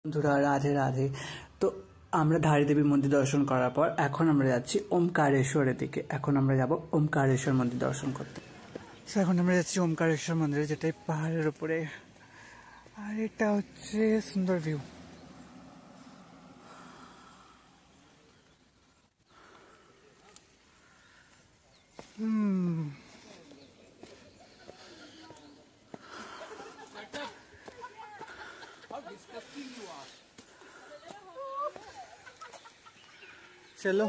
বন্ধুরা রাধে রাধে। তো আমরা ধারী দেবী মন্দির দর্শন করার পর এখন আমরা যাচ্ছি ওমকারেশ্বরের দিকে। এখন আমরা যাব ওমকারেশ্বর মন্দির দর্শন করতে। এখন আমরা যাচ্ছি ওমকারেশ্বর মন্দিরে, যেটা পাহাড়ের উপরে, আর এটা হচ্ছে সুন্দর ভিউ। চলো,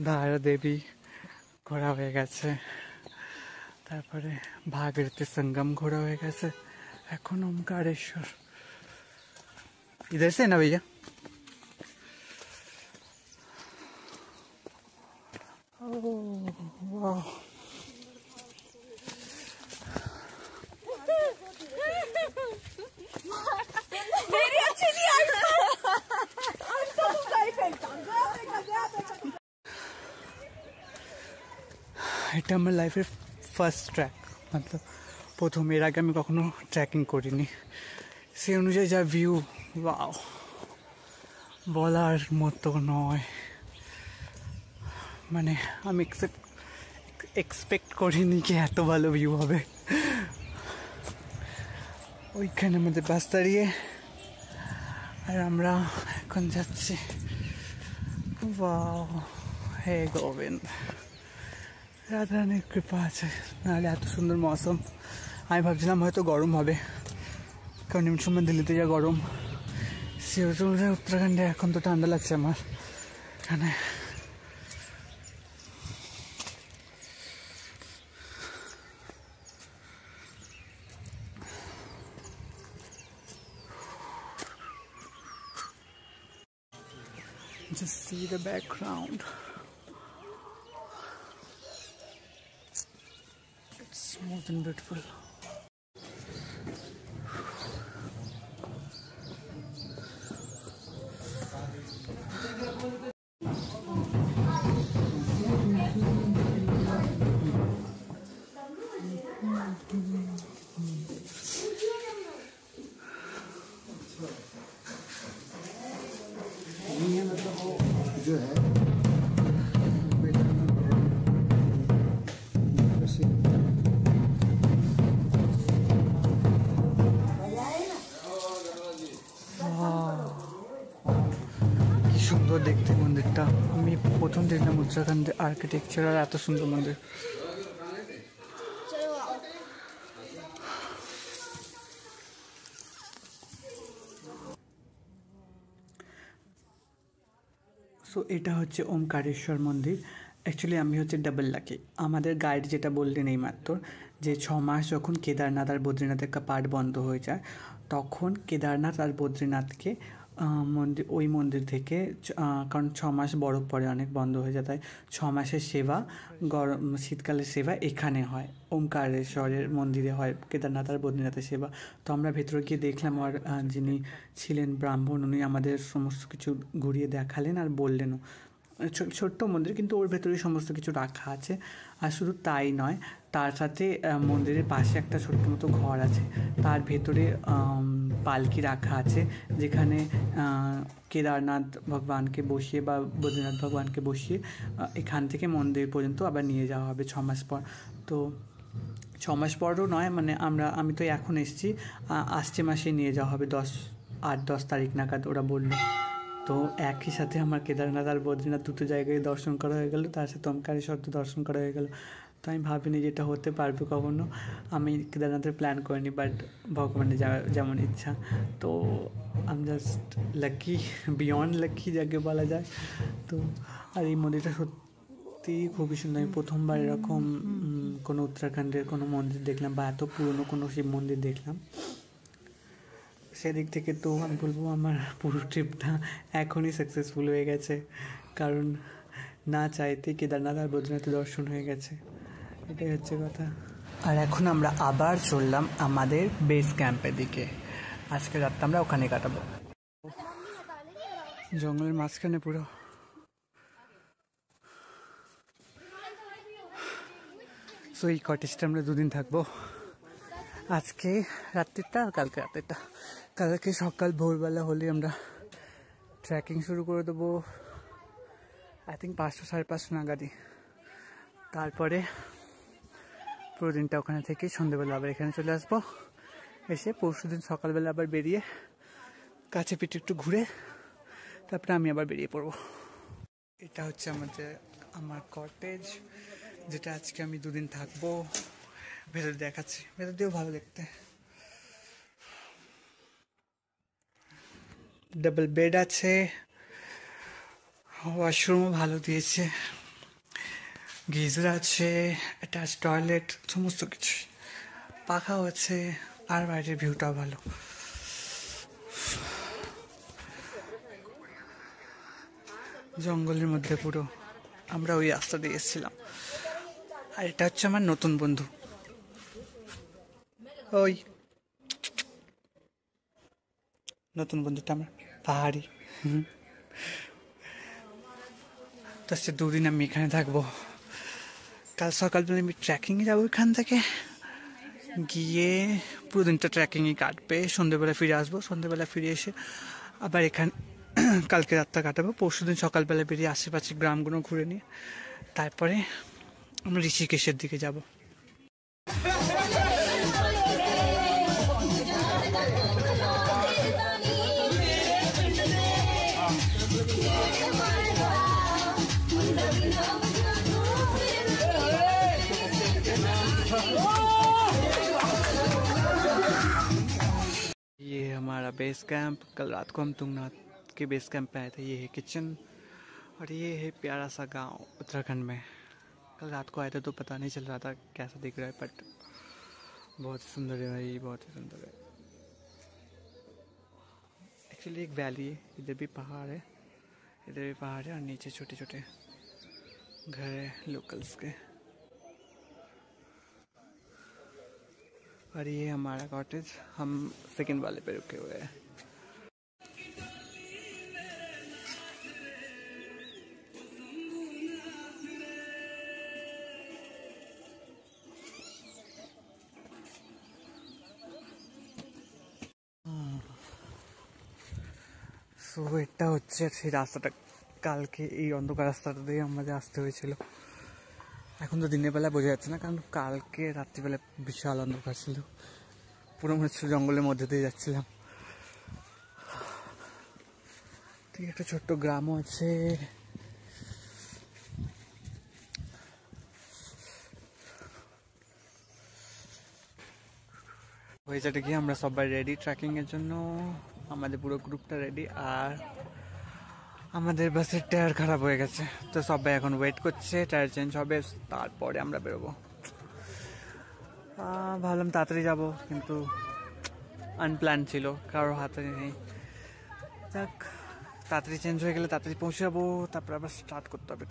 ধারা দেবী ঘোরা হয়ে গেছে, তারপরে ভাগীরথী संगम घोरा হয়ে গেছে, এখন ओमकारेश्वर। इधर से ना भैया? वाह, मेरी अच्छी नहीं आई। এটা আমার লাইফের ফার্স্ট ট্র্যাক, মতলব প্রথম। এর আগে আমি কখনো ট্রেকিং করিনি। সেই অনুযায়ী যা ভিউ, ওয়াও, বলার মতো নয়। মানে আমি এক্সপেক্ট করিনি কি এত ভালো ভিউ হবে। ওইখানে আমাদের বাস দাঁড়িয়ে, আর আমরা এখন যাচ্ছি। ওয়াও, হে গোবিন্দ, রাধারানীর কৃপা আছে, নাহলে এত সুন্দর মৌসুম। আমি ভাবছিলাম হয়তো গরম হবে, কারণ এমন সময় দিল্লিতে যা গরম, সেরকম উত্তরাখণ্ডে এখন তো ঠান্ডা লাগছে আমার এখানে। Just see the background. It's more than beautiful. जो है কি সুন্দর দেখতে মন্দিরটা। আমি প্রথম দেখলাম উত্তরাখণ্ডে আর্কিটেকচার আর এত সুন্দর মন্দির। সো এটা হচ্ছে ওমকারেশ্বর মন্দির। অ্যাকচুয়ালি আমি হচ্ছে ডাবল লাকি। আমাদের গাইড যেটা বললেন এই মাত্র, যে 6 মাস যখন কেদারনাথ আর বদ্রীনাথের পার্ট বন্ধ হয়ে যায়, তখন কেদারনাথ আর বদ্রীনাথকে ওই মন্দির থেকে, কারণ 6 মাস বরফ পড়ে অনেক, বন্ধ হয়ে যায়, তাই 6 মাসের সেবা, গরম শীতকালের সেবা এখানে হয়, ওমকারেশ্বরের মন্দিরে হয় কেদারনাথ আর বদ্রীনাথের সেবা। তো আমরা ভেতরে গিয়ে দেখলাম, আর যিনি ছিলেন ব্রাহ্মণ, উনি আমাদের সমস্ত কিছু ঘুরিয়ে দেখালেন আর বললেনও। ছোট্ট মন্দির, কিন্তু ওর ভেতরেই সমস্ত কিছু রাখা আছে। আর শুধু তাই নয়, তার সাথে মন্দিরের পাশে একটা ছোট্ট মতো ঘর আছে, তার ভেতরে পালকি রাখা আছে, যেখানে কেদারনাথ ভগবানকে বসিয়ে বা বদ্রীনাথ ভগবানকে বসিয়ে এখান থেকে মন্দির পর্যন্ত আবার নিয়ে যাওয়া হবে 6 মাস পর। তো 6 মাস পরও নয়, মানে আমি তো এখন এসেছি, আসছে মাসে নিয়ে যাওয়া হবে, 8-10 তারিখ নাগাদ ওরা বললো। তো একই সাথে আমার কেদারনাথ আর বদ্রীনাথ দুটো জায়গায় দর্শন করা হয়ে গেল, তার সাথে ওমকারেশ্বর দর্শন করা হয়ে গেল। তো আমি ভাবিনি যেটা হতে পারবে কখনো। আমি কেদারনাথের প্ল্যান করিনি, বাট ভগবানের যেমন ইচ্ছা। তো I am just lucky, beyond lucky যাকে বলা যায়। তো আর এই মন্দিরটা সত্যি খুবই সুন্দর। আমি প্রথমবার এরকম কোনো উত্তরাখণ্ডের কোনো মন্দির দেখলাম, বা এত পুরনো কোনো শিব মন্দির দেখলাম। সেদিক থেকে তো আমি বলবো আমার পুরো ট্রিপটা এখনই সাকসেসফুল হয়ে গেছে, কারণ না চাইতে কেদারনাথ আর বদ্রীনাথের দর্শন হয়ে গেছে, এটাই হচ্ছে কথা। আর এখন আমরা আবার চললাম আমাদের বেস ক্যাম্পের দিকে। আজকে রাতটা আমরা ওখানে কাটাবো, জঙ্গলের মাঝখানে পুরো। সো এই কটেজটা আমরা 2 দিন থাকবো। আজকে রাত্রিটা আর কালকে রাত্রিটা। কালকে সকাল ভোরবেলা হলে আমরা ট্রেকিং শুরু করে দেবো, আই থিঙ্ক 5টা 5:30 নাগাদই। তারপরে পুরো দিনটা ওখানে থেকে সন্ধ্যেবেলা আবার এখানে চলে আসবো, এসে পরশুদিন সকালবেলা আবার বেরিয়ে কাছে পিঠে একটু ঘুরে তারপরে আমি আবার বেরিয়ে পড়বো। এটা হচ্ছে আমার কটেজ, যেটা আজকে আমি 2 দিন থাকবো। ভেতর দেখাচ্ছি, ভেতর দিয়েও ভালো দেখতে। ডাবল বেড আছে, ওয়াশরুমও ভালো দিয়েছে, গিজার আছে, অ্যাটাচ টয়লেট, সমস্ত কিছু, পাখাও আছে, আর বাইরের ভিউটাও ভালো। জঙ্গলের মধ্যে পুরো, আমরা ওই রাস্তা দিয়ে এসেছিলাম। আর এটা হচ্ছে আমার নতুন বন্ধু, ওই নতুন বন্ধুটা আমার পাহাড়ি। তো আজকে 2 দিন আমি এখানে থাকবো। কাল সকালবেলা আমি ট্রেকিংয়ে যাবো, এখান থেকে গিয়ে পুরো দিনটা ট্রেকিংয়ে কাটবে, সন্ধ্যেবেলা ফিরে আসবো। সন্ধ্যেবেলা ফিরে এসে আবার এখানে কালকে রাতটা কাটাবো। পরশুদিন সকালবেলা বেরিয়ে আশেপাশে গ্রামগুলো ঘুরে নিয়ে তারপরে আমরা ঋষিকেশের দিকে যাব। ये हमारा बेस कैंप। कल रात को हम तुंगनाथ के बेस कैंप पे आए थे। ये है किचन और ये है प्यारा सा गांव उत्तराखंड में। कल रात को आए थे तो पता नहीं चल रहा था कैसा दिख रहा है, बट बहुत सुंदर है भाई, बहुत ही सुंदर है। एक्चुअली एक वैली है, इधर भी पहाड़ है, इधर भी पहाड़ है और नीचे छोटे छोटे घर है लोकल्स के। और ये हमारा कॉटेज, हम सेकंड वाले पे रुके हुए हैं। সো এটা হচ্ছে সেই রাস্তাটা, কালকে এই অন্ধকার রাস্তাটা দিয়ে আমাদের আসতে হয়েছিল। এখন তো দিনের বেলা বোঝা যাচ্ছে না, কারণ কালকে রাত্রিবেলা বিশাল অন্ধকার ছিল, পুরো মনে হচ্ছিল জঙ্গলের মধ্যে দিয়ে যাচ্ছিলাম। ঠিক একটা ছোট্ট গ্রামও আছে। হয়ে যাবে কি আমরা সবাই রেডি ট্রেকিং এর জন্য, আমাদের পুরো গ্রুপটা রেডি। আর আমাদের বাসের টায়ার খারাপ হয়ে গেছে, তো সবাই এখন ওয়েট করছে টায়ার চেঞ্জ হবে, তারপরে আমরা বেরোবো। ভাবলাম তাড়াতাড়ি যাব, কিন্তু আনপ্ল্যান ছিল, কারোর হাতে নেই। যাক, তাড়াতাড়ি চেঞ্জ হয়ে গেলে তাড়াতাড়ি পৌঁছে যাবো, তারপরে আবার স্টার্ট করতে হবে